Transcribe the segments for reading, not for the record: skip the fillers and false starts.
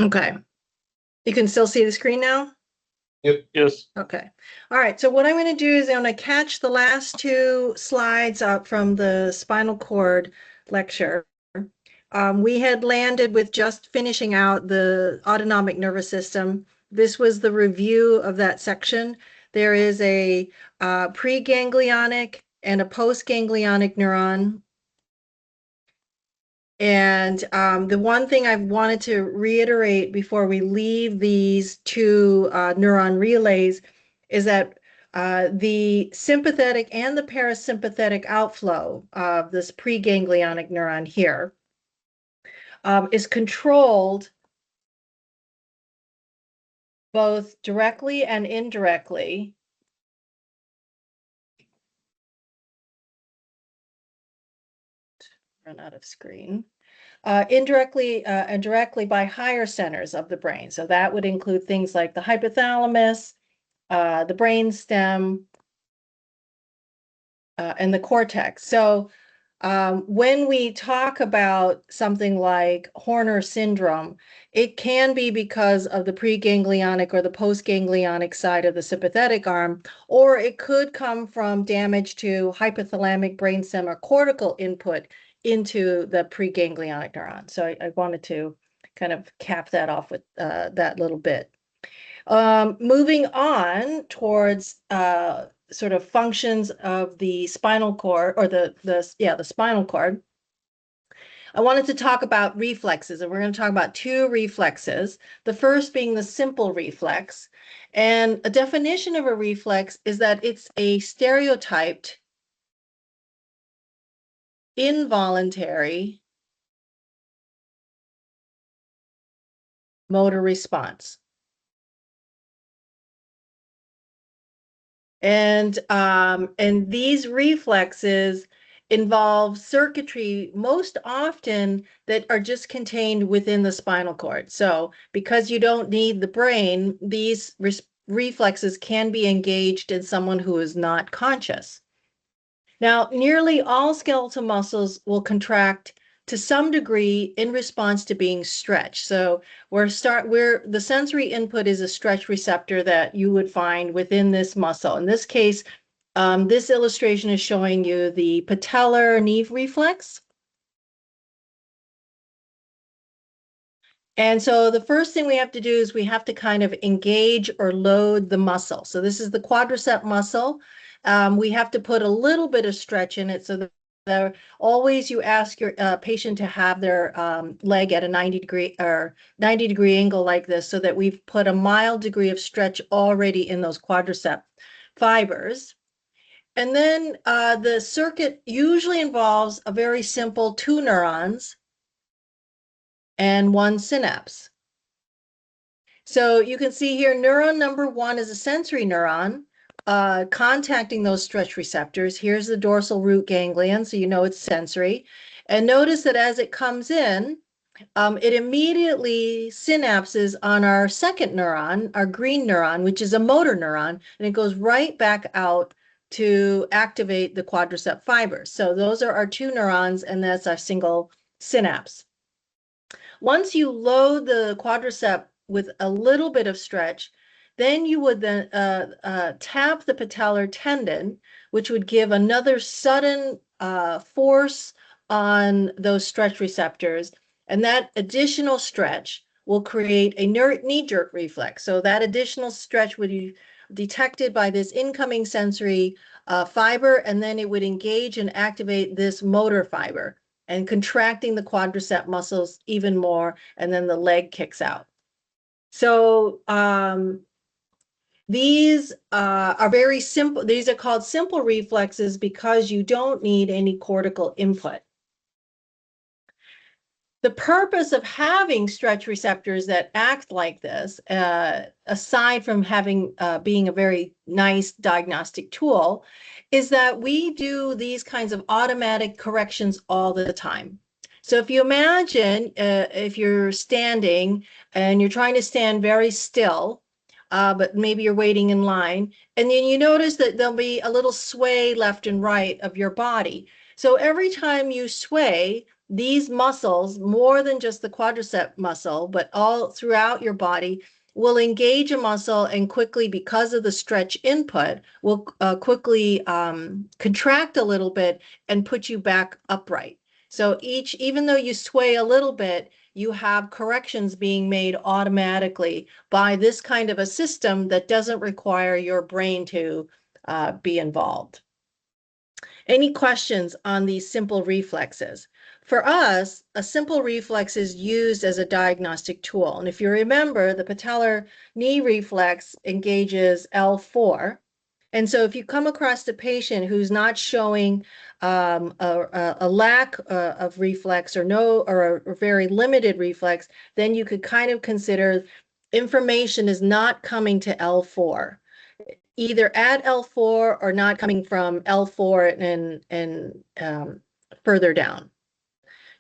Okay. You can still see the screen now? Yep. Yes. Okay. All right. So what I'm going to do is I'm going to catch the last two slides up from the spinal cord lecture. We had landed with just finishing out the autonomic nervous system. This was the review of that section. There is a preganglionic and a postganglionic neuron. And the one thing I wanted to reiterate before we leave these two neuron relays is that the sympathetic and the parasympathetic outflow of this preganglionic neuron here is controlled both directly and indirectly. Run out of screen. Indirectly and directly by higher centers of the brain. So that would include things like the hypothalamus, the brain stem, and the cortex. So when we talk about something like Horner syndrome, it can be because of the preganglionic or the postganglionic side of the sympathetic arm, or it could come from damage to hypothalamic brainstem or cortical input into the preganglionic neuron. So I wanted to kind of cap that off with that little bit. Moving on towards sort of functions of the spinal cord or the spinal cord. I wanted to talk about reflexes, and we're going to talk about two reflexes. The first being the simple reflex. And a definition of a reflex is that it's a stereotyped, involuntary motor response. And these reflexes involve circuitry most often that are just contained within the spinal cord. So because you don't need the brain, these reflexes can be engaged in someone who is not conscious. Now, nearly all skeletal muscles will contract to some degree in response to being stretched. So where the sensory input is a stretch receptor that you would find within this muscle. In this case, this illustration is showing you the patellar knee reflex. And so the first thing we have to do is we have to kind of engage or load the muscle. So this is the quadricep muscle. We have to put a little bit of stretch in it so that always you ask your patient to have their leg at a 90-degree angle like this so that we've put a mild degree of stretch already in those quadricep fibers. And then the circuit usually involves a very simple 2 neurons and 1 synapse. So you can see here, neuron number 1 is a sensory neuron contacting those stretch receptors. Here's the dorsal root ganglion, so you know it's sensory. And notice that as it comes in, it immediately synapses on our second neuron, our green neuron, which is a motor neuron, and it goes right back out to activate the quadricep fibers. So those are our 2 neurons, and that's our single synapse. Once you load the quadricep with a little bit of stretch, then you would then tap the patellar tendon, which would give another sudden force on those stretch receptors. And that additional stretch will create a knee jerk reflex. So that additional stretch would be detected by this incoming sensory fiber, and then it would engage and activate this motor fiber and contracting the quadricep muscles even more, and then the leg kicks out. So these are very simple. These are called simple reflexes because you don't need any cortical input. The purpose of having stretch receptors that act like this, aside from having being a very nice diagnostic tool, is that we do these kinds of automatic corrections all the time. So if you imagine if you're standing and you're trying to stand very still, but maybe you're waiting in line, and then you notice that there'll be a little sway left and right of your body. So every time you sway, these muscles, more than just the quadricep muscle, but all throughout your body, will engage a muscle and quickly, because of the stretch input, will quickly contract a little bit and put you back upright. So even though you sway a little bit, you have corrections being made automatically by this kind of a system that doesn't require your brain to be involved. Any questions on these simple reflexes? For us, a simple reflex is used as a diagnostic tool. And if you remember, the patellar knee reflex engages L4. And so if you come across a patient who's not showing a lack of reflex or a very limited reflex, then you could kind of consider information is not coming to L4, either at L4 or not coming from L4 and further down.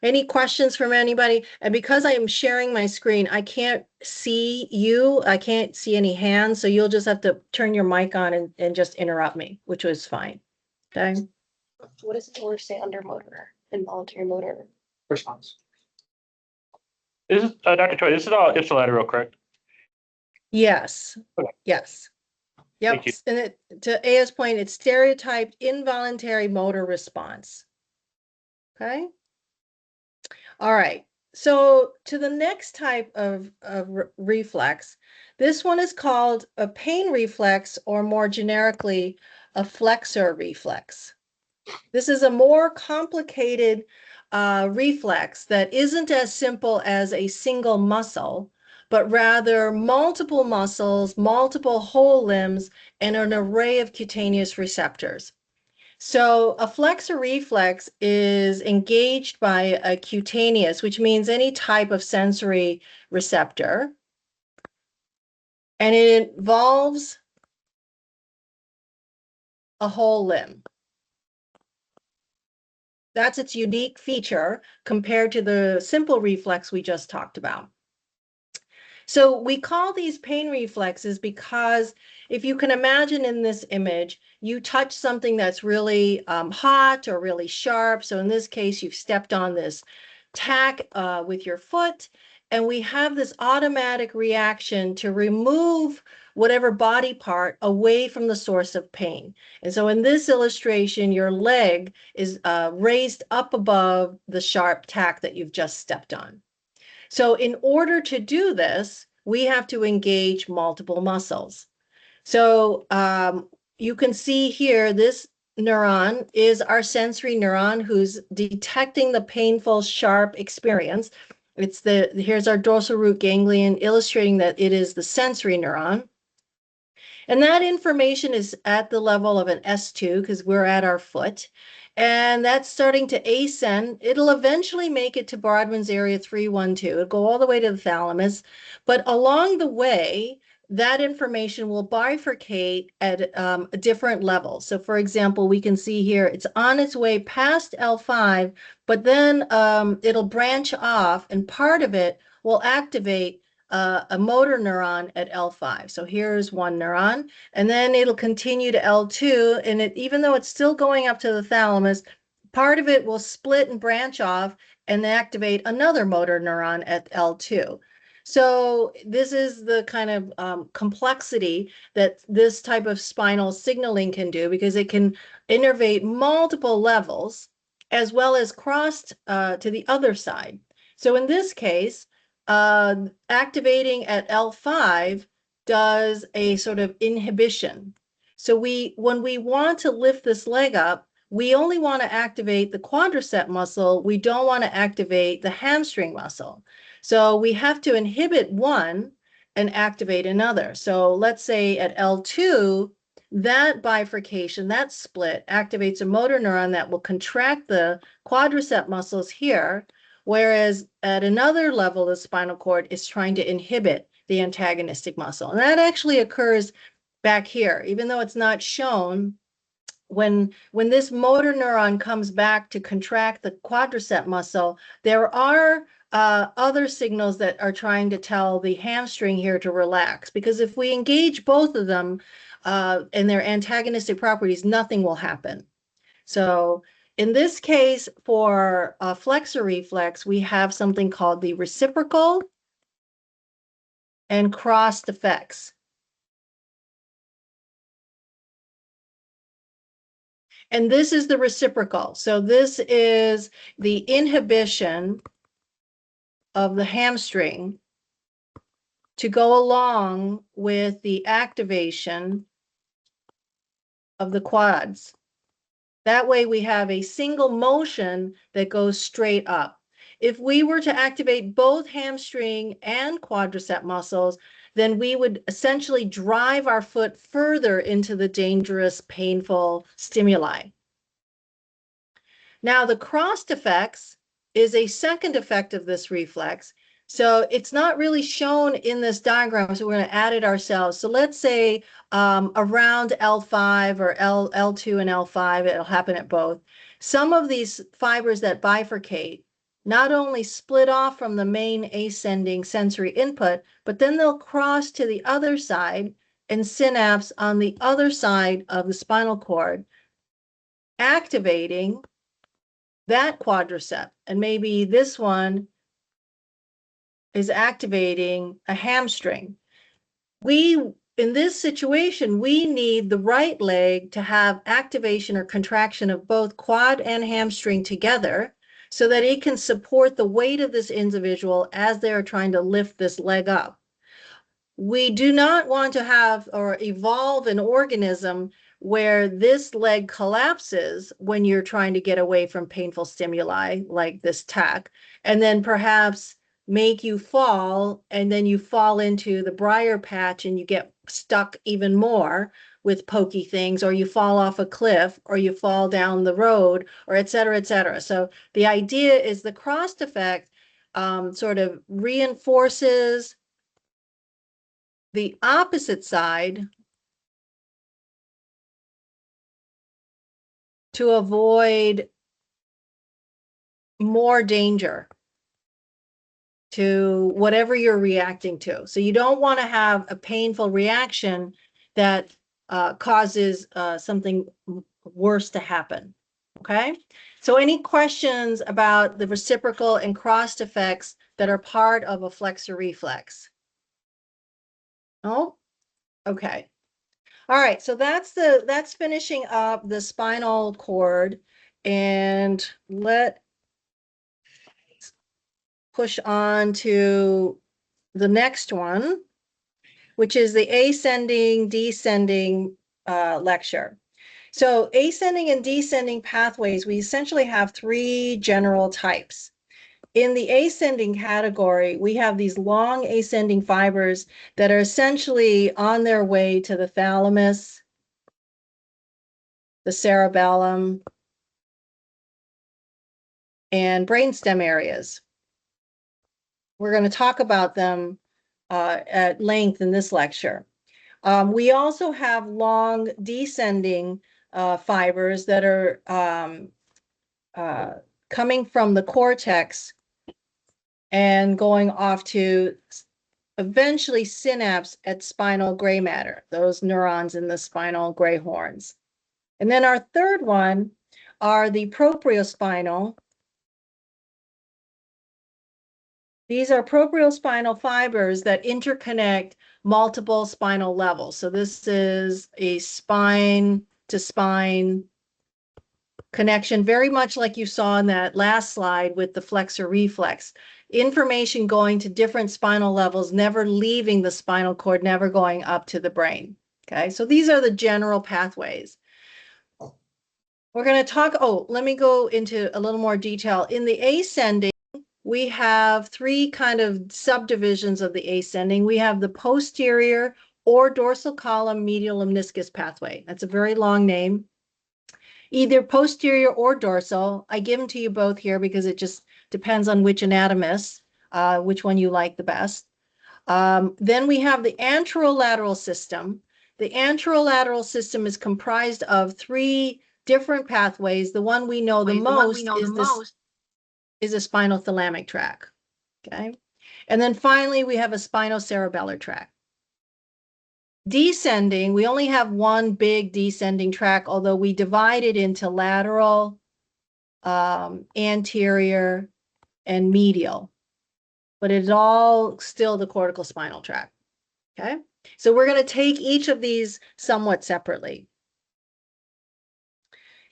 Any questions from anybody? And because I am sharing my screen, I can't see you. I can't see any hands. So you'll just have to turn your mic on and just interrupt me, which was fine. Okay. What does the word say under motor, involuntary motor? Response. This is Dr. Choi. This is all ipsilateral, correct? Yes. Okay. Yes. Yep. Thank you. And to Aya's point, it's stereotyped involuntary motor response. Okay. All right. So to the next type of reflex, this one is called a pain reflex, or more generically, a flexor reflex. This is a more complicated reflex that isn't as simple as a single muscle, but rather multiple muscles, multiple whole limbs, and an array of cutaneous receptors. So a flexor reflex is engaged by a cutaneous, which means any type of sensory receptor, and it involves a whole limb. That's its unique feature compared to the simple reflex we just talked about. So we call these pain reflexes because if you can imagine in this image, you touch something that's really hot or really sharp. So in this case, you've stepped on this tack with your foot, and we have this automatic reaction to remove whatever body part away from the source of pain. And so in this illustration, your leg is raised up above the sharp tack that you've just stepped on. So in order to do this, we have to engage multiple muscles. So you can see here, this neuron is our sensory neuron who's detecting the painful, sharp experience. Here's our dorsal root ganglion illustrating that it is the sensory neuron. And that information is at the level of an S2 because we're at our foot. And that's starting to ascend. It'll eventually make it to Brodmann's area 312. It'll go all the way to the thalamus. But along the way, that information will bifurcate at different levels. So for example, we can see here, it's on its way past L5, but then it'll branch off, and part of it will activate a motor neuron at L5. So here's one neuron, and then it'll continue to L2, and even though it's still going up to the thalamus, part of it will split and branch off and activate another motor neuron at L2. So this is the kind of complexity that this type of spinal signaling can do, because it can innervate multiple levels as well as cross to the other side. So in this case, activating at L5 does a sort of inhibition. So when we want to lift this leg up, we only want to activate the quadricep muscle. We don't want to activate the hamstring muscle. So we have to inhibit one and activate another. So let's say at L2, that bifurcation, that split, activates a motor neuron that will contract the quadricep muscles here, whereas at another level, the spinal cord is trying to inhibit the antagonistic muscle. And that actually occurs back here, even though it's not shown. When this motor neuron comes back to contract the quadricep muscle, there are other signals that are trying to tell the hamstring here to relax. Because if we engage both of them and their antagonistic properties, nothing will happen. So In this case, for flexor reflex, we have something called the reciprocal and crossed effects. And this is the reciprocal. So this is the inhibition of the hamstring to go along with the activation of the quads. That way we have a single motion that goes straight up. If we were to activate both hamstring and quadricep muscles, then we would essentially drive our foot further into the dangerous, painful stimuli. Now, the crossed effects is a second effect of this reflex. So it's not really shown in this diagram, so we're going to add it ourselves. So let's say around L5 or L2 and L5, it'll happen at both. Some of these fibers that bifurcate not only split off from the main ascending sensory input, but then they'll cross to the other side and synapse on the other side of the spinal cord, activating that quadricep. And maybe this one is activating a hamstring. In this situation, we need the right leg to have activation or contraction of both quad and hamstring together so that it can support the weight of this individual as they're trying to lift this leg up. We do not want to have or evolve an organism where this leg collapses when you're trying to get away from painful stimuli like this tack, and then perhaps make you fall, and then you fall into the briar patch and you get stuck even more with pokey things, or you fall off a cliff, or you fall down the road, or et cetera, et cetera. So the idea is the crossed effect sort of reinforces the opposite side to avoid more danger to whatever you're reacting to. So you don't want to have a painful reaction that causes something worse to happen. Okay. So any questions about the reciprocal and crossed effects that are part of a flexor reflex? Oh, okay. All right, so that's finishing up the spinal cord, and let's push on to the next one, which is the ascending, descending lecture. So ascending and descending pathways, we essentially have three general types. In the ascending category, we have these long ascending fibers that are essentially on their way to the thalamus, the cerebellum, and brainstem areas. We're going to talk about them at length in this lecture. We also have long descending fibers that are coming from the cortex and going off to eventually synapse at spinal gray matter, those neurons in the spinal gray horns. And then our third one are the propriospinal. These are propriospinal fibers that interconnect multiple spinal levels. So this is a spine to spine connection, very much like you saw in that last slide with the flexor reflex. Information going to different spinal levels, never leaving the spinal cord, never going up to the brain. Okay, so these are the general pathways. We're going to talk, let me go into a little more detail. In the ascending, we have three kind of subdivisions of the ascending. We have the posterior or dorsal column medial lemniscus pathway. That's a very long name. Either posterior or dorsal. I give them to you both here because it just depends on which anatomist, which one you like the best. Then we have the anterolateral system. The anterolateral system is comprised of three different pathways. The one we know the most is a spinal thalamic tract. Okay. And then finally, we have a spinocerebellar tract. Descending, we only have one big descending tract, although we divide it into lateral anterior, and medial. But it's all still the cortical spinal tract. Okay, so we're going to take each of these somewhat separately.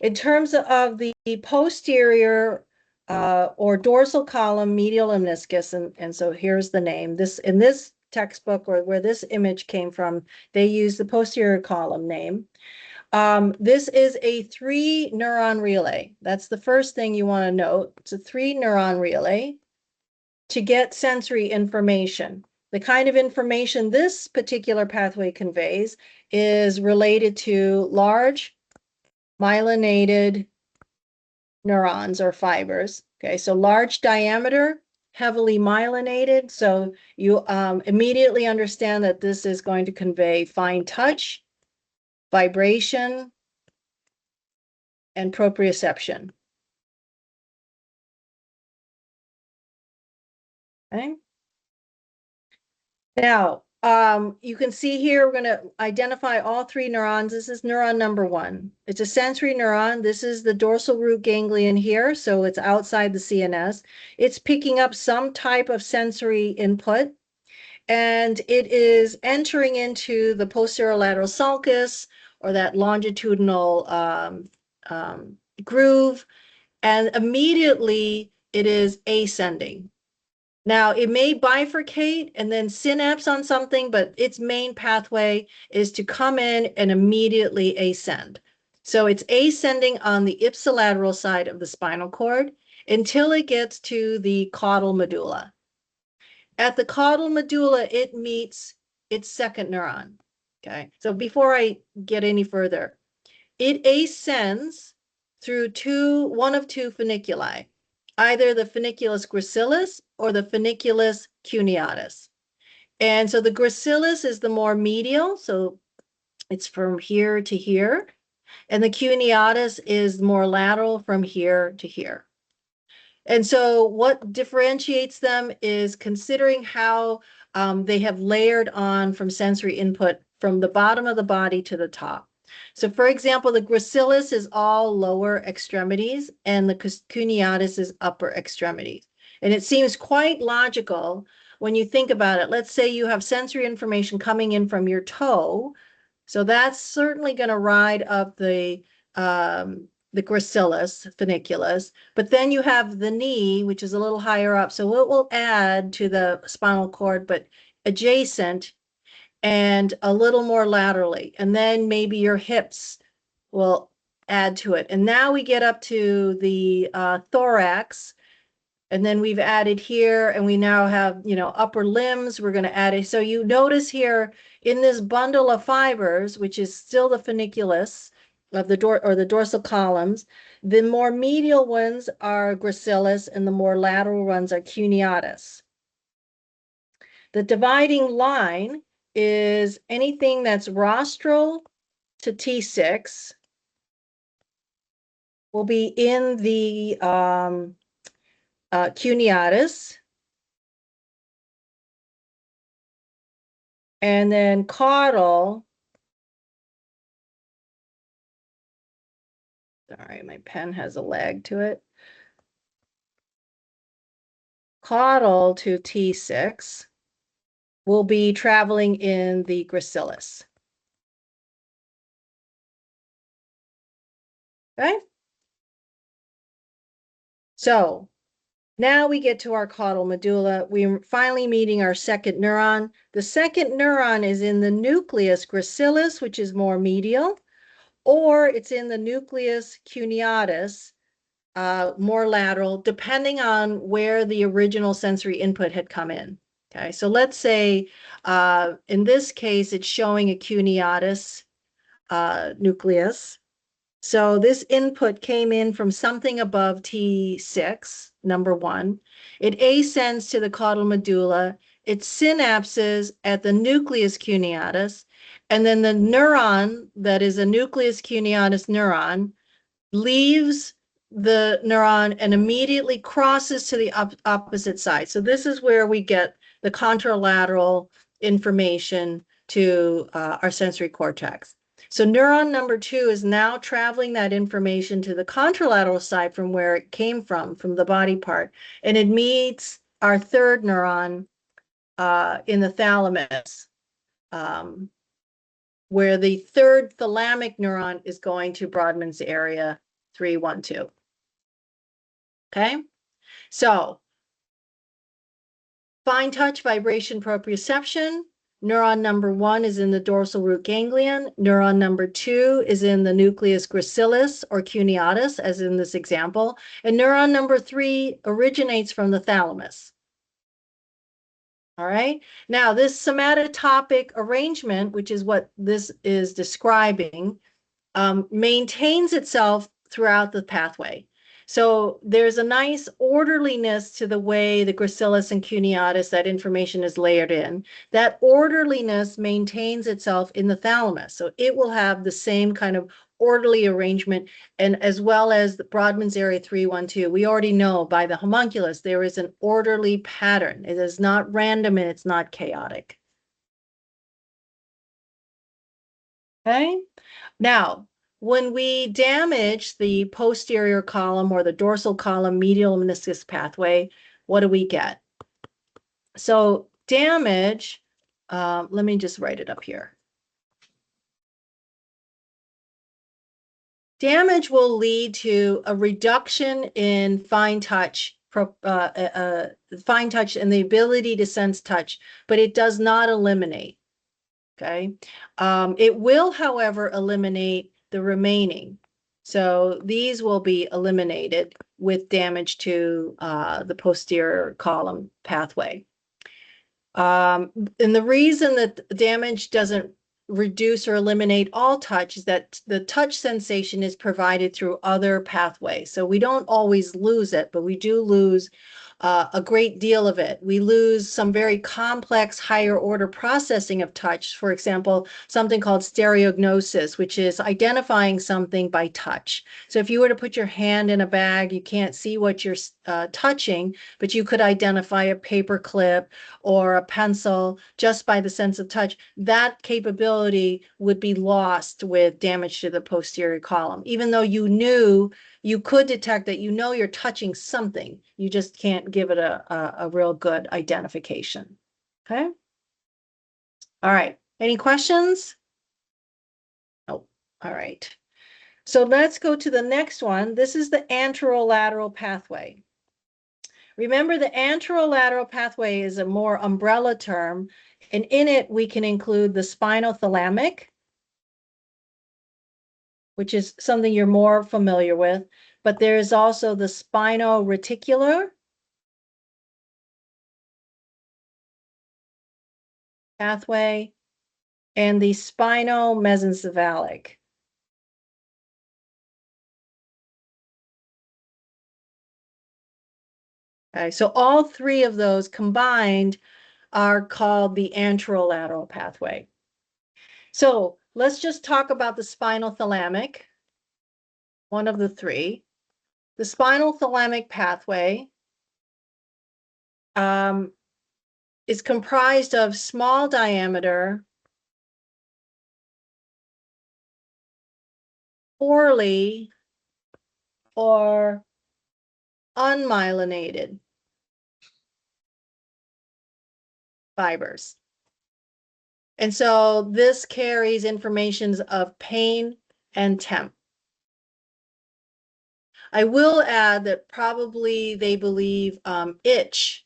In terms of the posterior or dorsal column medial lemniscus, and so here's the name. This in this textbook, or where this image came from, they use the posterior column name. This is a 3-neuron relay. That's the first thing you want to note. It's a 3-neuron relay to get sensory information. The kind of information this particular pathway conveys is related to large myelinated neurons or fibers. Okay, so large diameter, heavily myelinated. So you immediately understand that this is going to convey fine touch, vibration, and proprioception. Okay. Now, you can see here, we're going to identify all 3 neurons. This is neuron number 1. It's a sensory neuron. This is the dorsal root ganglion here, so it's outside the CNS. It's picking up some type of sensory input, and it is entering into the posterolateral sulcus, or that longitudinal groove, and immediately it is ascending. Now, it may bifurcate and then synapse on something, but its main pathway is to come in and immediately ascend. So it's ascending on the ipsilateral side of the spinal cord until it gets to the caudal medulla. At the caudal medulla, it meets its second neuron. Okay, so before I get any further, it ascends through one of two funiculi, either the funiculus gracilis or the funiculus cuneatus. And so the gracilis is the more medial, so it's from here to here, and the cuneatus is more lateral from here to here. And so what differentiates them is considering how they have layered on from sensory input from the bottom of the body to the top. So for example, the gracilis is all lower extremities and the cuneatus is upper extremities. And it seems quite logical when you think about it. Let's say you have sensory information coming in from your toe. So that's certainly going to ride up the gracilis, funiculus, but then you have the knee, which is a little higher up. So it will add to the spinal cord, but adjacent and a little more laterally. And then maybe your hips will add to it. And now we get up to the thorax, and then we've added here, and we now have, upper limbs. We're going to add it. So you notice here in this bundle of fibers, which is still the funiculus of the dorsal columns, the more medial ones are gracilis and the more lateral ones are cuneatus. The dividing line is anything that's rostral to T6 will be in the cuneatus, and then caudal. Sorry, my pen has a lag to it. Caudal to T6 will be traveling in the gracilis. Okay? So now we get to our caudal medulla. We're finally meeting our second neuron. The second neuron is in the nucleus gracilis, which is more medial, or it's in the nucleus cuneatus, more lateral, depending on where the original sensory input had come in. Okay, so let's say in this case, it's showing a cuneatus nucleus. So this input came in from something above T6, number 1. It ascends to the caudal medulla. It synapses at the nucleus cuneatus, and then the neuron that is a nucleus cuneatus neuron leaves the neuron and immediately crosses to the opposite side. So this is where we get the contralateral information to our sensory cortex. So neuron number 2 is now traveling that information to the contralateral side from where it came from the body part, and it meets our third neuron in the thalamus, where the third thalamic neuron is going to Brodmann's area 312. Okay, so fine touch, vibration, proprioception. Neuron number 1 is in the dorsal root ganglion. Neuron number 2 is in the nucleus gracilis or cuneatus, as in this example. And neuron number 3 originates from the thalamus. All right. Now, this somatotopic arrangement, which is what this is describing, maintains itself throughout the pathway. So there's a nice orderliness to the way the gracilis and cuneatus, that information is layered in. That orderliness maintains itself in the thalamus. So it will have the same kind of orderly arrangement, and as well as the Brodmann's area 312. We already know by the homunculus, there is an orderly pattern. It is not random and it's not chaotic. Okay. Now, when we damage the posterior column or the dorsal column medial meniscus pathway, what do we get? So damage, let me just write it up here. Damage will lead to a reduction in fine touch and the ability to sense touch, but it does not eliminate. Okay. It will, however, eliminate the remaining. So these will be eliminated with damage to the posterior column pathway. And the reason that damage doesn't reduce or eliminate all touch is that the touch sensation is provided through other pathways. So we don't always lose it, but we do lose a great deal of it. We lose some very complex higher order processing of touch. For example, something called stereognosis, which is identifying something by touch. So if you were to put your hand in a bag, you can't see what you're touching, but you could identify a paper clip or a pencil just by the sense of touch. That capability would be lost with damage to the posterior column, even though you could detect that you're touching something. You just can't give it a real good identification. Okay. All right. Any questions? Oh, all right. So let's go to the next one. This is the anterolateral pathway. Remember, the anterolateral pathway is a more umbrella term, and in it we can include the spinothalamic, which is something you're more familiar with, but there is also the spino-reticular pathway and the spino-mesencephalic. Okay, so all three of those combined are called the anterolateral pathway. So let's just talk about the spinothalamic, one of the three. The spinothalamic pathway is comprised of small diameter, poorly or unmyelinated fibers. And so this carries informations of pain and temp. I will add that probably they believe itch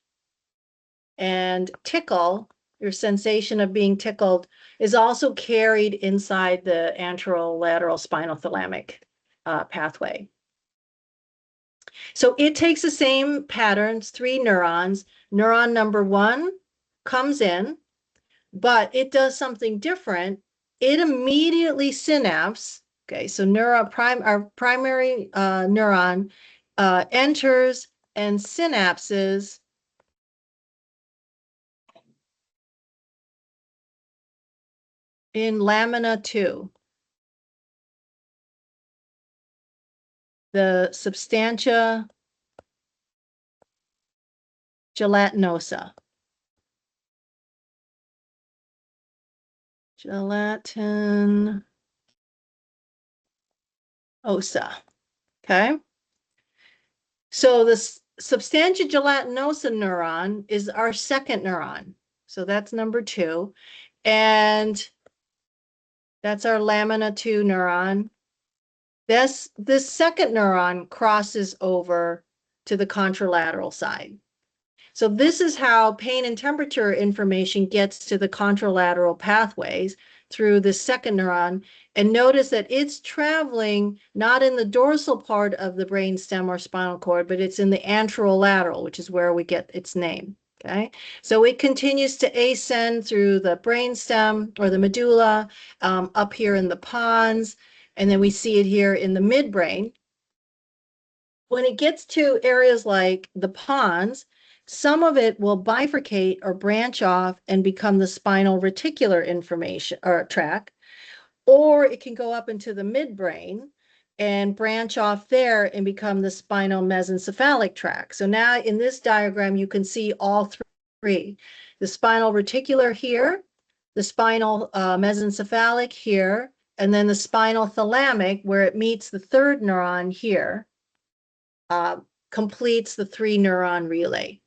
and tickle, your sensation of being tickled, is also carried inside the anterolateral spinothalamic pathway. So it takes the same patterns, 3 neurons. Neuron number 1 comes in, but it does something different. It immediately synapses. Okay, so our primary neuron enters and synapses in lamina 2, the substantia gelatinosa. Gelatin osa. Okay. So the substantia gelatinosa neuron is our second neuron. So that's number 2. And that's our lamina 2 neuron. This second neuron crosses over to the contralateral side. So this is how pain and temperature information gets to the contralateral pathways through the second neuron. And notice that it's traveling not in the dorsal part of the brainstem or spinal cord, but it's in the anterolateral, which is where we get its name. Okay, so it continues to ascend through the brainstem or the medulla, up here in the pons, and then we see it here in the midbrain. When it gets to areas like the pons, some of it will bifurcate or branch off and become the spinal reticular information or tract, or it can go up into the midbrain and branch off there and become the spinal mesencephalic tract. So now in this diagram, you can see all three, the spinal reticular here, the spinal mesencephalic here, and then the spinal thalamic where it meets the third neuron here. Completes the 3-neuron relay.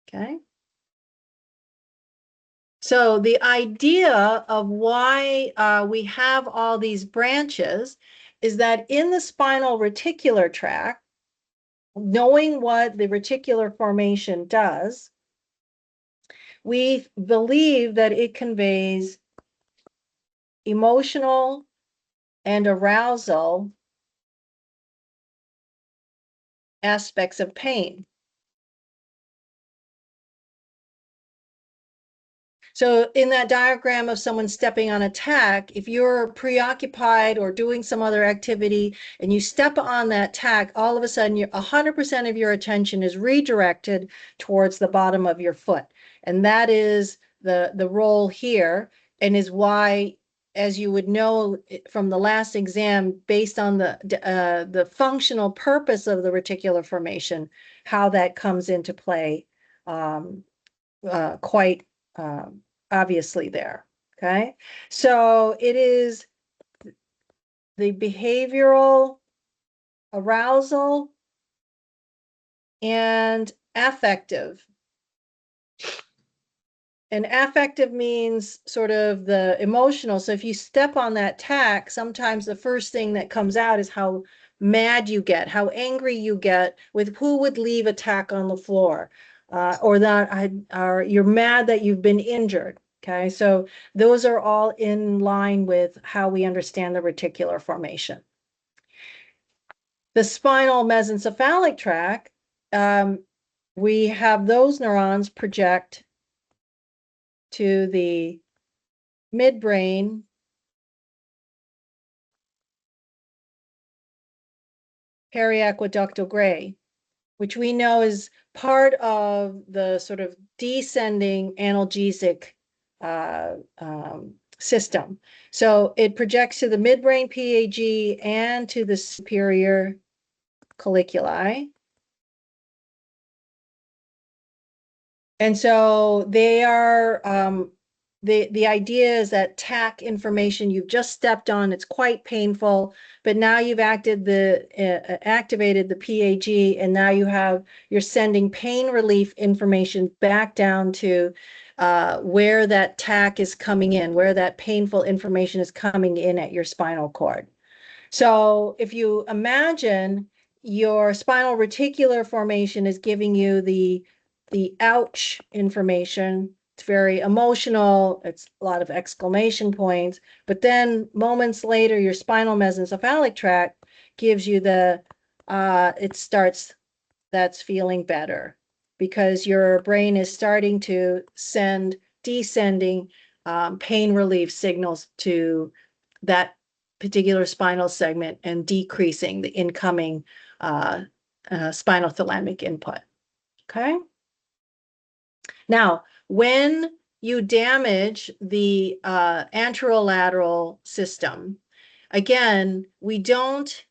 Okay. So the idea of why we have all these branches is that in the spinal reticular tract, knowing what the reticular formation does, we believe that it conveys emotional and arousal aspects of pain. So in that diagram of someone stepping on a tack, if you're preoccupied or doing some other activity and you step on that tack, all of a sudden 100% of your attention is redirected towards the bottom of your foot. And that is the role here, and is why, as you would know from the last exam, based on the functional purpose of the reticular formation, how that comes into play quite obviously there. Okay, so it is the behavioral, arousal, and affective. And affective means sort of the emotional. So if you step on that tack, sometimes the first thing that comes out is how mad you get, how angry you get with who would leave a tack on the floor, or you're mad that you've been injured. Okay, so those are all in line with how we understand the reticular formation. The spinal mesencephalic tract, we have those neurons project to the midbrain periaqueductal gray, which we know is part of the sort of descending analgesic system. So it projects to the midbrain PAG and to the superior colliculi. And so they are, the idea is that tack information you've just stepped on, it's quite painful, but now you've activated the PAG, and now you're sending pain relief information back down to where that tack is coming in, where that painful information is coming in at your spinal cord. So if you imagine your spinal reticular formation is giving you the ouch information, it's very emotional, it's a lot of exclamation points, but then moments later, your spinal mesencephalic tract gives you that's feeling better, because your brain is starting to send descending pain relief signals to that particular spinal segment and decreasing the incoming spinal thalamic input. Okay. Now, when you damage the anterolateral system, again, we don't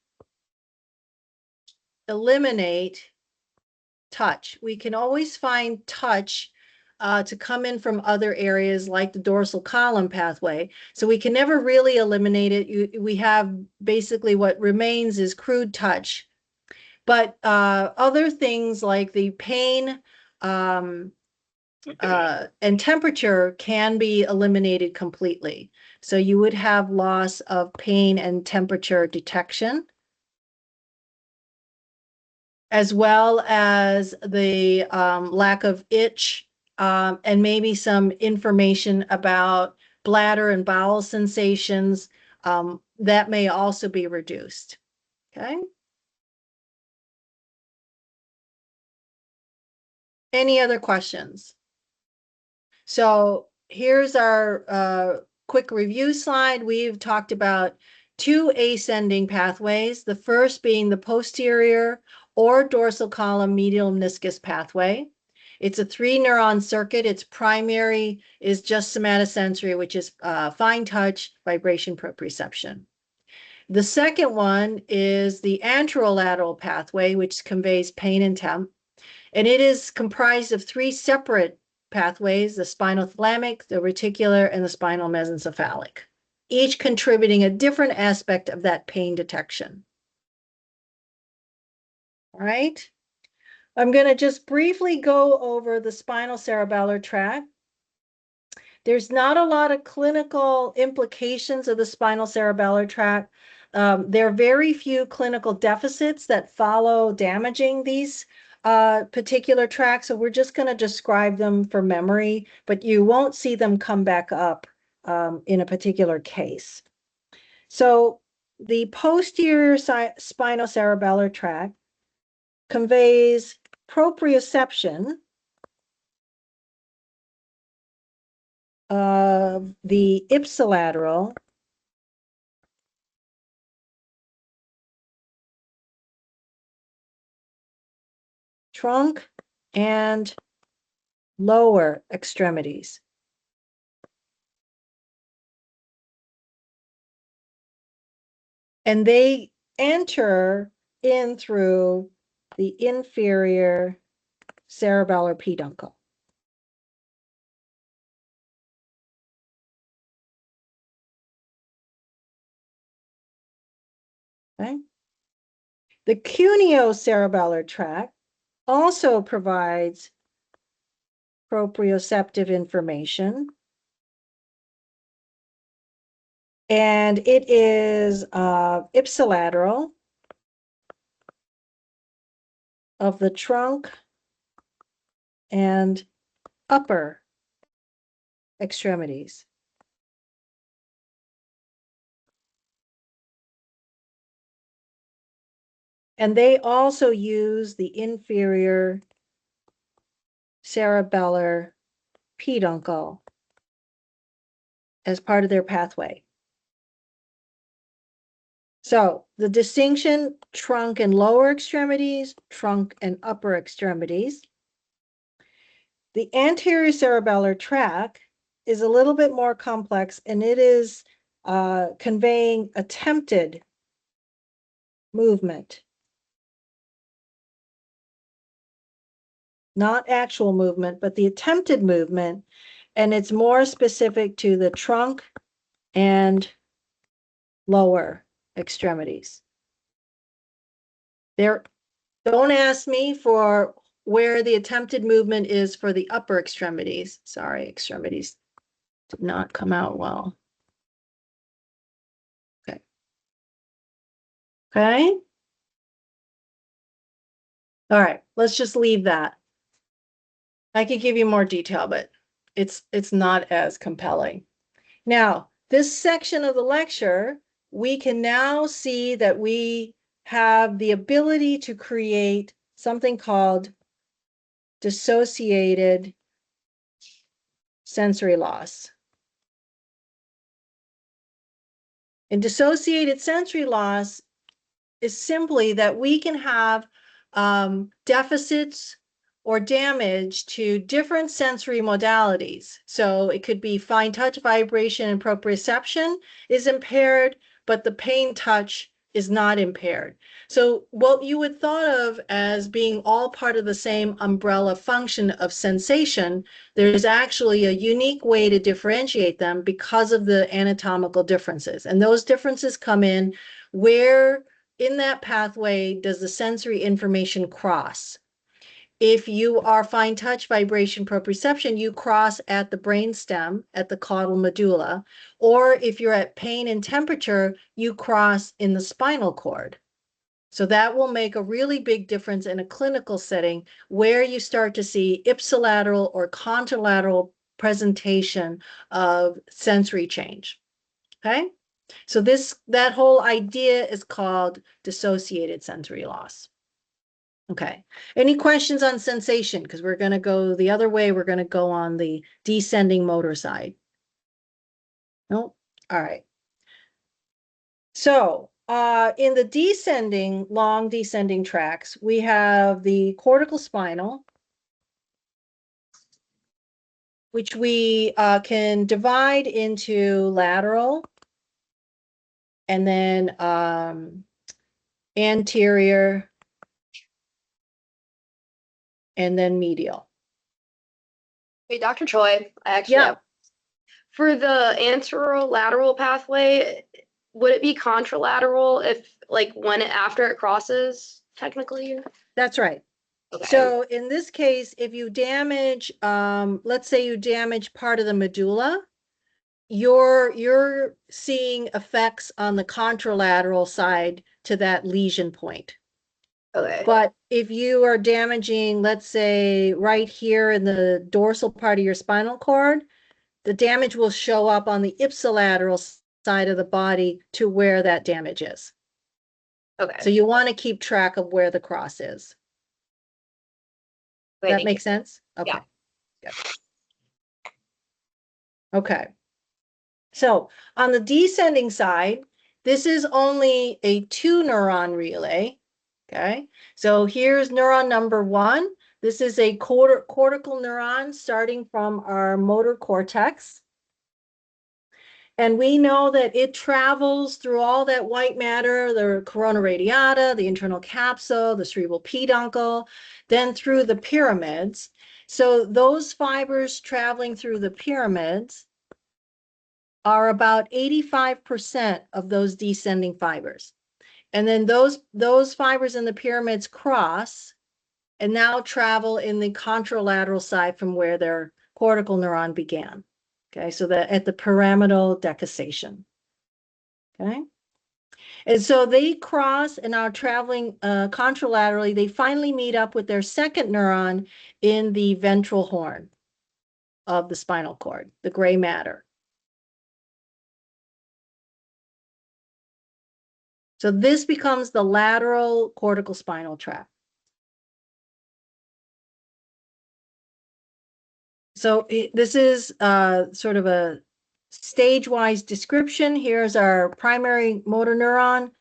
eliminate touch. We can always find touch to come in from other areas like the dorsal column pathway. So we can never really eliminate it. We have basically what remains is crude touch. But other things like the pain and temperature can be eliminated completely. So you would have loss of pain and temperature detection, as well as the lack of itch, and maybe some information about bladder and bowel sensations that may also be reduced. Okay. Any other questions? So here's our quick review slide. We've talked about two ascending pathways, the first being the posterior or dorsal column medial meniscus pathway. It's a 3-neuron circuit. Its primary is just somatosensory, which is fine touch, vibration, proprioception. The second one is the anterolateral pathway, which conveys pain and temp. And it is comprised of 3 separate pathways, the spinal thalamic, the reticular, and the spinal mesencephalic, each contributing a different aspect of that pain detection. All right. I'm going to just briefly go over the spinal cerebellar tract. There's not a lot of clinical implications of the spinal cerebellar tract. There are very few clinical deficits that follow damaging these particular tracks. So we're just going to describe them for memory, but you won't see them come back up in a particular case. So the posterior spinocerebellar tract conveys proprioception of the ipsilateral trunk and lower extremities. And they enter in through the inferior cerebellar peduncle. Okay. The cuneo-cerebellar tract also provides proprioceptive information, and it is ipsilateral of the trunk and upper extremities. And they also use the inferior cerebellar peduncle as part of their pathway. So the distinction, trunk and lower extremities, trunk and upper extremities. The anterior cerebellar tract is a little bit more complex, and it is conveying attempted movement, not actual movement, but the attempted movement, and it's more specific to the trunk and lower extremities. Don't ask me for where the attempted movement is for the upper extremities. Sorry, extremities did not come out well. Okay. Okay. All right, let's just leave that. I could give you more detail, but it's not as compelling. Now, this section of the lecture, we can now see that we have the ability to create something called dissociated sensory loss. And dissociated sensory loss is simply that we can have deficits or damage to different sensory modalities. So it could be fine touch, vibration, and proprioception is impaired, but the pain touch is not impaired. So what you would thought of as being all part of the same umbrella function of sensation, there's actually a unique way to differentiate them because of the anatomical differences. And those differences come in where in that pathway does the sensory information cross. If you are fine touch, vibration, proprioception, you cross at the brainstem, at the caudal medulla, or if you're at pain and temperature, you cross in the spinal cord. So that will make a really big difference in a clinical setting where you start to see ipsilateral or contralateral presentation of sensory change. Okay? So that whole idea is called dissociated sensory loss. Okay. Any questions on sensation? Because we're going to go the other way. We're going to go on the descending motor side. No? All right. So in the long descending tracks, we have the cortical spinal, which we can divide into lateral and then anterior and then medial. Hey, Dr. Choi, I actually Yeah. have, for the anterolateral pathway, would it be contralateral if like after it crosses, technically? That's right. Okay. So in this case, if you damage, let's say you damage part of the medulla, you're seeing effects on the contralateral side to that lesion point. Okay. But if you are damaging, let's say right here in the dorsal part of your spinal cord, the damage will show up on the ipsilateral side of the body to where that damage is. Okay. So you want to keep track of where the cross is. Okay, That thank makes sense? Okay. Yeah. Good. Okay. So on the descending side, this is only a 2-neuron relay. Okay. So here's neuron number 1. This is a cortical neuron starting from our motor cortex. And we know that it travels through all that white matter, the corona radiata, the internal capsule, the cerebral peduncle, then through the pyramids. So those fibers traveling through the pyramids are about 85% of those descending fibers. And then those fibers in the pyramids cross and now travel in the contralateral side from where their cortical neuron began. Okay, so at the pyramidal decussation. Okay. And so they cross and are traveling contralaterally. They finally meet up with their second neuron in the ventral horn of the spinal cord, the gray matter. So this becomes the lateral cortical spinal tract. So this is sort of a stage-wise description. Here's our primary motor neuron.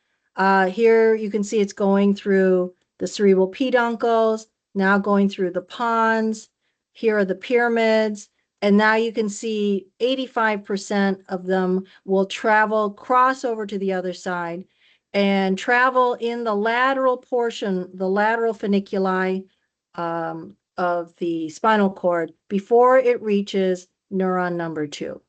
Here you can see it's going through the cerebral peduncles, now going through the pons. Here are the pyramids. And now you can see 85% of them will cross over to the other side and travel in the lateral portion, the lateral funiculi of the spinal cord before it reaches neuron number 2.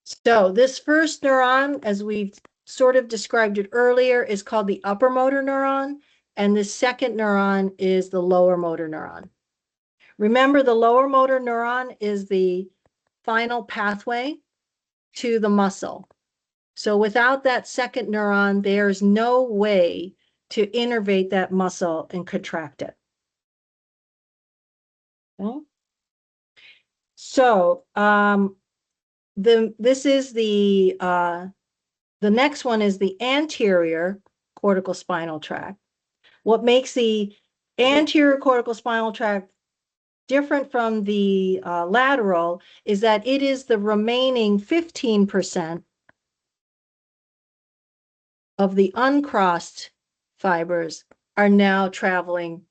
So this first neuron, as we've sort of described it earlier, is called the upper motor neuron, and the second neuron is the lower motor neuron. Remember, the lower motor neuron is the final pathway to the muscle. So without that second neuron, there's no way to innervate that muscle and contract it. Okay? So this is the next one is the anterior cortical spinal tract. What makes the anterior cortical spinal tract different from the lateral is that it is the remaining 15% of the uncrossed fibers are now traveling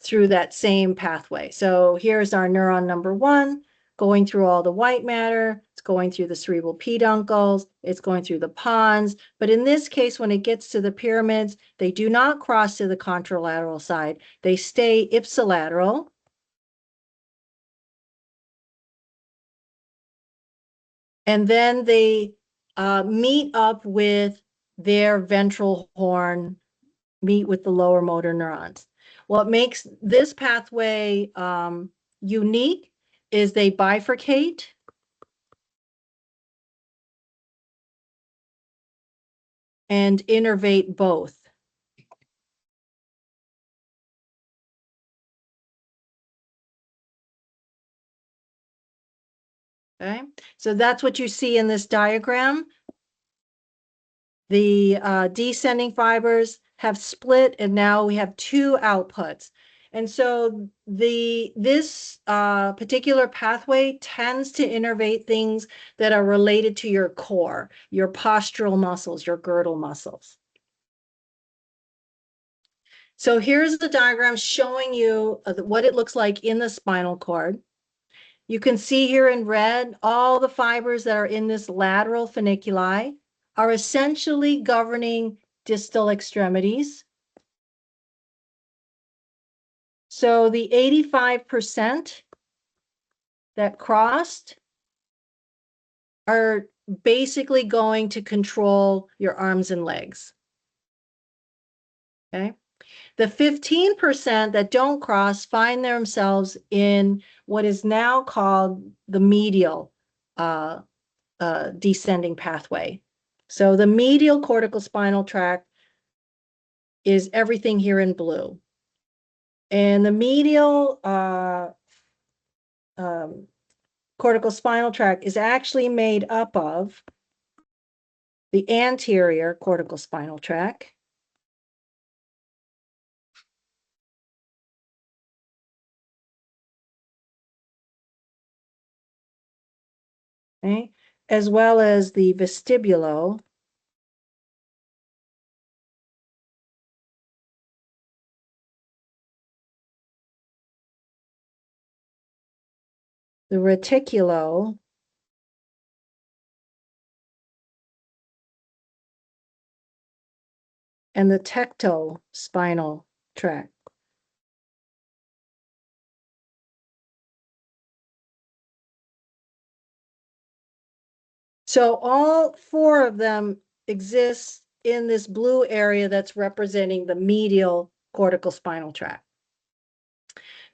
through that same pathway. So here's our neuron number 1 going through all the white matter. It's going through the cerebral peduncles, it's going through the pons. But in this case, when it gets to the pyramids, they do not cross to the contralateral side. They stay ipsilateral. And then they meet up with their ventral horn, meet with the lower motor neurons. What makes this pathway unique is they bifurcate. And innervate both. Okay, so that's what you see in this diagram. The descending fibers have split, and now we have two outputs. And so this particular pathway tends to innervate things that are related to your core, your postural muscles, your girdle muscles. So here's the diagram showing you what it looks like in the spinal cord. You can see here in red, all the fibers that are in this lateral funiculi are essentially governing distal extremities. So the 85% that crossed are basically going to control your arms and legs. Okay. The 15% that don't cross find themselves in what is now called the medial descending pathway. So the medial corticospinal tract is everything here in blue. And the medial corticospinal tract is actually made up of the anterior corticospinal tract, okay, as well as the vestibulo, the reticulo, and the tectospinal tract. So all four of them exist in this blue area that's representing the medial corticospinal tract.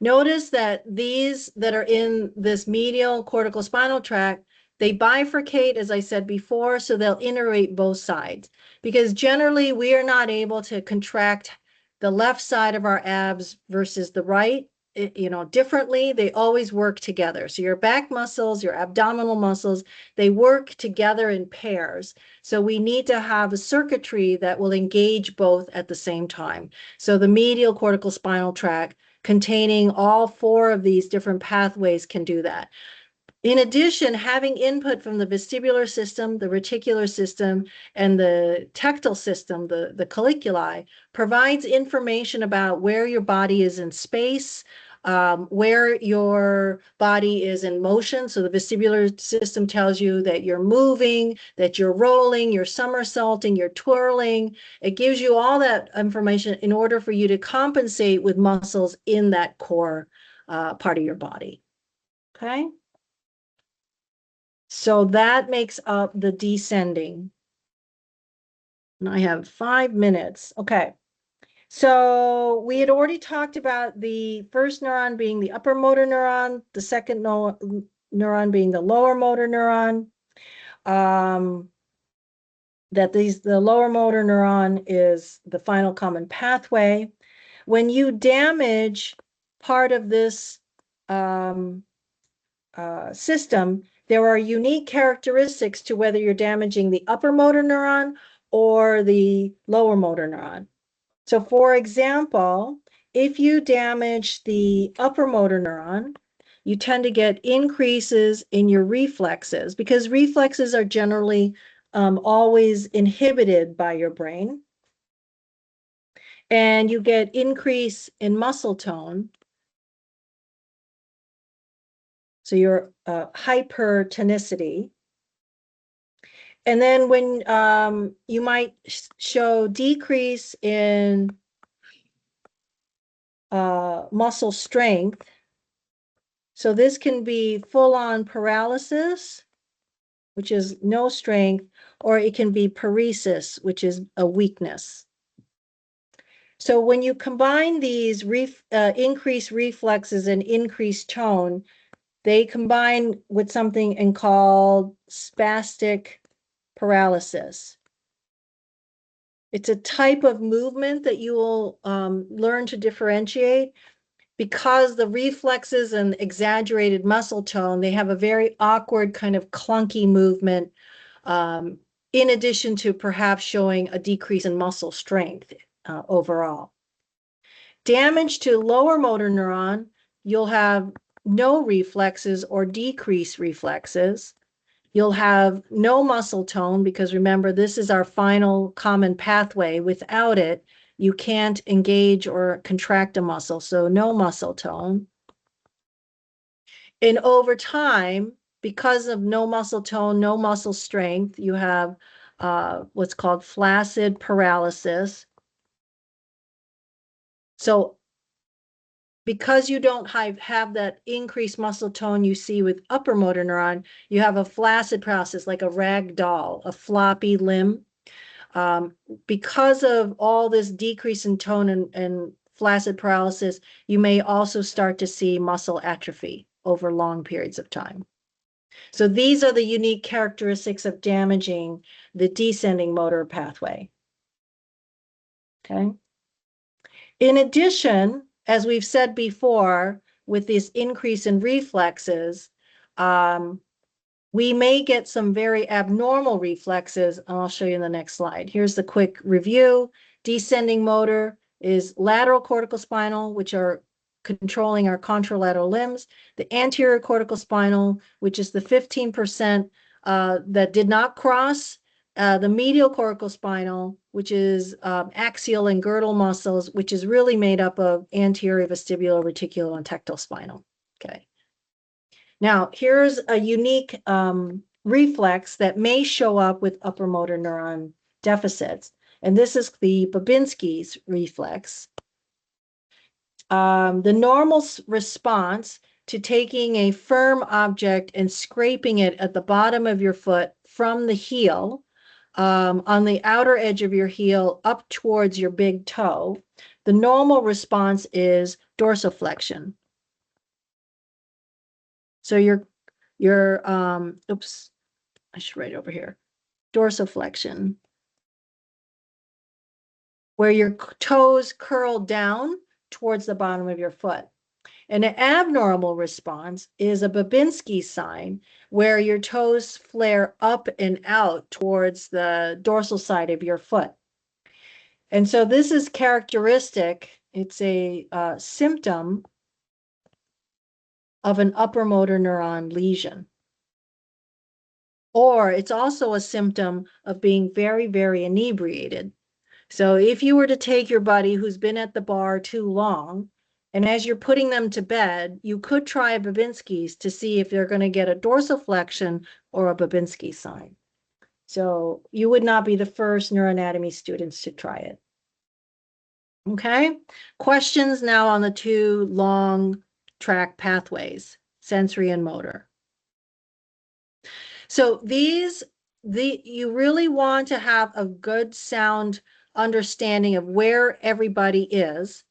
Notice that these that are in this medial corticospinal tract, they bifurcate, as I said before, so they'll innervate both sides. Because generally, we are not able to contract the left side of our abs versus the right, differently. They always work together. So your back muscles, your abdominal muscles, they work together in pairs. So we need to have a circuitry that will engage both at the same time. So the medial corticospinal tract containing all four of these different pathways can do that. In addition, having input from the vestibular system, the reticular system, and the tectal system, the colliculi, provides information about where your body is in space, where your body is in motion. So the vestibular system tells you that you're moving, that you're rolling, you're somersaulting, you're twirling. It gives you all that information in order for you to compensate with muscles in that core part of your body. Okay. So that makes up the descending. And I have 5 minutes. Okay. So we had already talked about the first neuron being the upper motor neuron, the second neuron being the lower motor neuron. The lower motor neuron is the final common pathway. When you damage part of this system, there are unique characteristics to whether you're damaging the upper motor neuron or the lower motor neuron. So for example, if you damage the upper motor neuron, you tend to get increases in your reflexes because reflexes are generally always inhibited by your brain. And you get increase in muscle tone. So your hypertonicity. And then when you might show decrease in muscle strength. So this can be full-on paralysis, which is no strength, or it can be paresis, which is a weakness. So when you combine these increased reflexes and increased tone, they combine with something called spastic paralysis. It's a type of movement that you will learn to differentiate because the reflexes and exaggerated muscle tone, they have a very awkward kind of clunky movement, in addition to perhaps showing a decrease in muscle strength overall. Damage to lower motor neuron, you'll have no reflexes or decreased reflexes. You'll have no muscle tone because remember, this is our final common pathway. Without it, you can't engage or contract a muscle, so no muscle tone. And over time, because of no muscle tone, no muscle strength, you have what's called flaccid paralysis. So because you don't have that increased muscle tone you see with upper motor neuron, you have a flaccid paralysis, like a rag doll, a floppy limb. Because of all this decrease in tone and flaccid paralysis, you may also start to see muscle atrophy over long periods of time. So these are the unique characteristics of damaging the descending motor pathway. Okay. In addition, as we've said before, with this increase in reflexes, we may get some very abnormal reflexes, and I'll show you in the next slide. Here's the quick review. Descending motor is lateral corticospinal, which are controlling our contralateral limbs. The anterior corticospinal, which is the 15% that did not cross. The medial corticospinal, which is axial and girdle muscles, which is really made up of anterior vestibular, reticular, and tectal spinal. Okay. Now, here's a unique reflex that may show up with upper motor neuron deficits, and this is the Babinski's reflex. The normal response to taking a firm object and scraping it at the bottom of your foot from the heel, on the outer edge of your heel up towards your big toe, the normal response is dorsiflexion. So oops, I should write over here, dorsiflexion, where your toes curl down towards the bottom of your foot. And an abnormal response is a Babinski sign, where your toes flare up and out towards the dorsal side of your foot. And so this is characteristic. It's a symptom of an upper motor neuron lesion. Or it's also a symptom of being very, very inebriated. So if you were to take your buddy who's been at the bar too long, and as you're putting them to bed, you could try a Babinski's to see if they're going to get a dorsiflexion or a Babinski sign. So you would not be the first neuroanatomy students to try it. Okay, questions now on the two long track pathways, sensory and motor. So you really want to have a good sound understanding of where everybody is,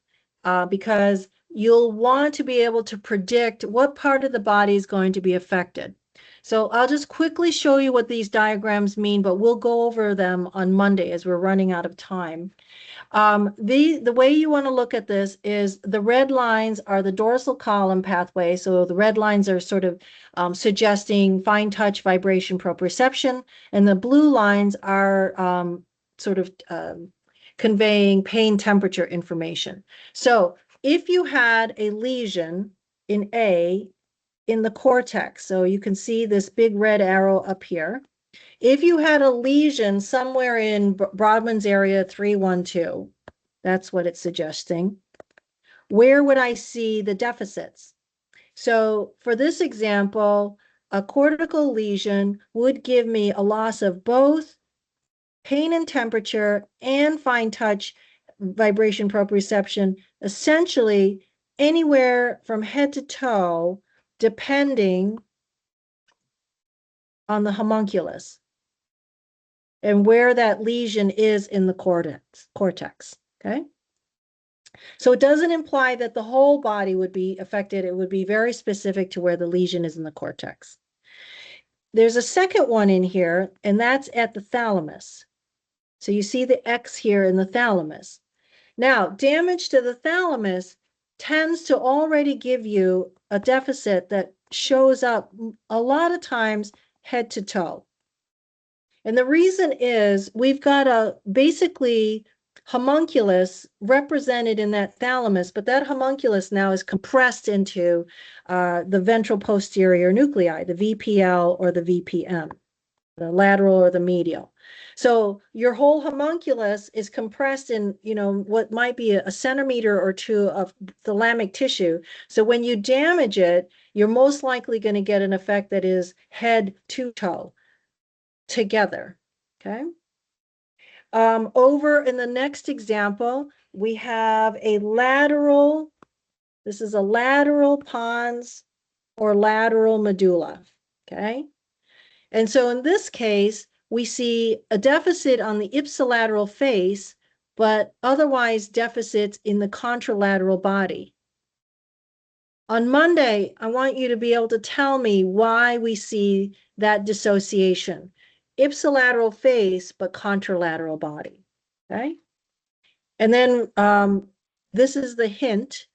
because you'll want to be able to predict what part of the body is going to be affected. So I'll just quickly show you what these diagrams mean, but we'll go over them on Monday as we're running out of time. The way you want to look at this is the red lines are the dorsal column pathway. So the red lines are sort of suggesting fine touch, vibration, proprioception, and the blue lines are sort of conveying pain temperature information. So if you had a lesion in the cortex, so you can see this big red arrow up here. If you had a lesion somewhere in Brodmann's area 312, that's what it's suggesting, where would I see the deficits? So for this example, a cortical lesion would give me a loss of both pain and temperature and fine touch, vibration, proprioception, essentially anywhere from head to toe, depending on the homunculus and where that lesion is in the cortex, okay? So it doesn't imply that the whole body would be affected. It would be very specific to where the lesion is in the cortex. There's a second one in here, and that's at the thalamus. So you see the X here in the thalamus. Now, damage to the thalamus tends to already give you a deficit that shows up a lot of times head to toe. And the reason is we've got a basically homunculus represented in that thalamus, but that homunculus now is compressed into the ventral posterior nuclei, the VPL or the VPM, the lateral or the medial. So your whole homunculus is compressed in, what might be a centimeter or two of thalamic tissue. So when you damage it, you're most likely going to get an effect that is head to toe together, okay? Over in the next example, we have this is a lateral pons or lateral medulla, okay? And so in this case, we see a deficit on the ipsilateral face, but otherwise deficits in the contralateral body. On Monday, I want you to be able to tell me why we see that dissociation. Ipsilateral face, but contralateral body, okay? And then this is the hint.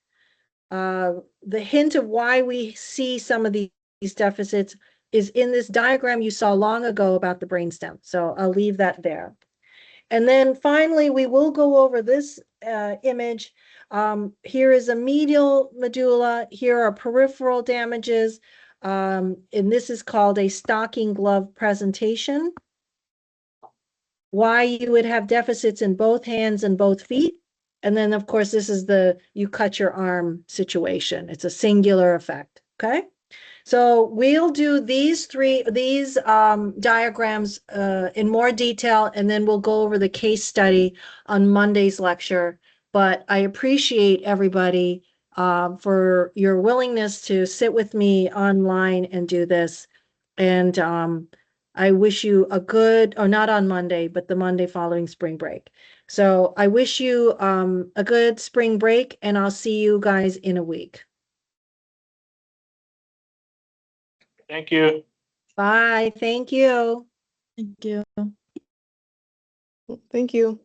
The hint of why we see some of these deficits is in this diagram you saw long ago about the brainstem. So I'll leave that there. And then finally, we will go over this image. Here is a medial medulla. Here are peripheral damages. And this is called a stocking glove presentation. Why you would have deficits in both hands and both feet. And then, of course, this is the you cut your arm situation. It's a singular effect, okay? So we'll do these diagrams in more detail, and then we'll go over the case study on Monday's lecture. But I appreciate everybody for your willingness to sit with me online and do this. And I wish you a good, or not on Monday, but the Monday following spring break. So I wish you a good spring break, and I'll see you guys in a week. Thank you. Bye. Thank you. Thank you. Thank you.